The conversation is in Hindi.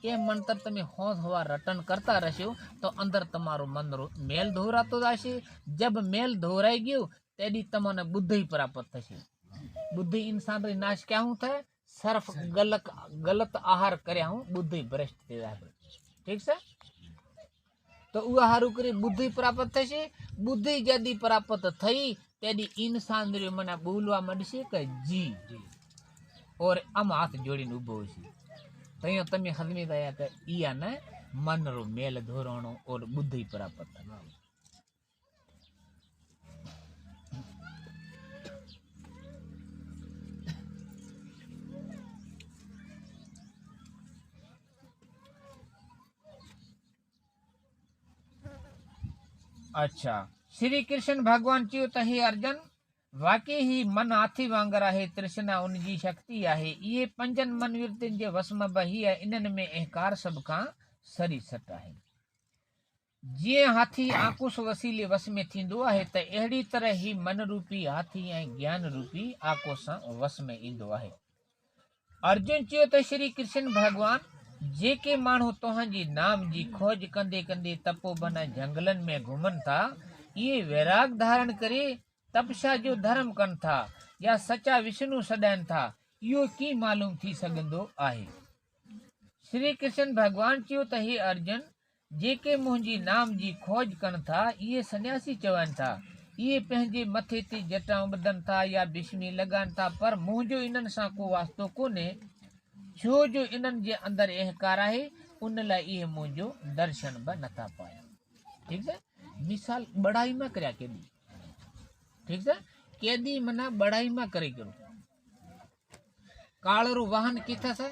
ए मंत्र तमे होंद हवा रटन करता रहशो तो अंदर तमारो मन मेल धोरातो जाशे। जब मेल धोराई गयो तेदी तमने बुद्धि प्राप्त थशे। बुद्धि इंसान री नाश क्या हूं थे सर्फ गलत आहार कर्या हूं बुद्धि भ्रष्ट थी जाए। ठीक से तो उ हारू करे बुद्धि प्राप्त थशे। बुद्धि जदी प्राप्त थई तेदी इंसान रे मने बोलवा मंडशे के जी और आम हाथ जोड़ीने उभो छे। तो तमे हजमी गया के इया ने मन रो मेल धोरणो और बुद्धि प्राप्त थई। अच्छा श्री कृष्ण भगवान चयो त हे अर्जुन वाकई ही मन हाथी वांगर आहे तृष्णा उनजी शक्ति आहे। ये पंजन मन विरतिन जे वस में बही है इनन में अहकार सब का सरी सट आहे। जे हाथी आकुश वसीले वस में थींदो आहे त अहिड़ी तरह ही मन रूपी हाथी ऐं ज्ञान रूपी आकुश वस में ईंदो आहे। अर्जुन चयो त श्री कृष्ण भगवान जेके माण्हू तव्हांजी नाम जी खोज कंदे कंदे तपोवन जंगलन में घुमन था ये वैराग धारण करे तपस्या जो धर्म कन था या सच्चा विष्णु सॾाइन था यो की मालूम थी सघंदो आहे। श्री कृष्ण भगवान चयो त हे अर्जुन जेके मुंहिंजी नाम जी खोज कन था ये सन्यासी चवन था। ये पंहिंजे मथे ते जटाऊं ॿधनि था या बिस्मी लॻाइनि था पर मुंहिंजो इन्हनि सां को वास्तो कोन्हे छो जो इन्हनि जे अंदरि अहकार आहे उन लाइ इहे मुंहिंजो दर्शन बि नथा पाइनि। ठीक है मिसाल बड़ाई में कर्या केदी। ठीक है केदी मना बड़ाई में करे करो काळो वाहन किथे से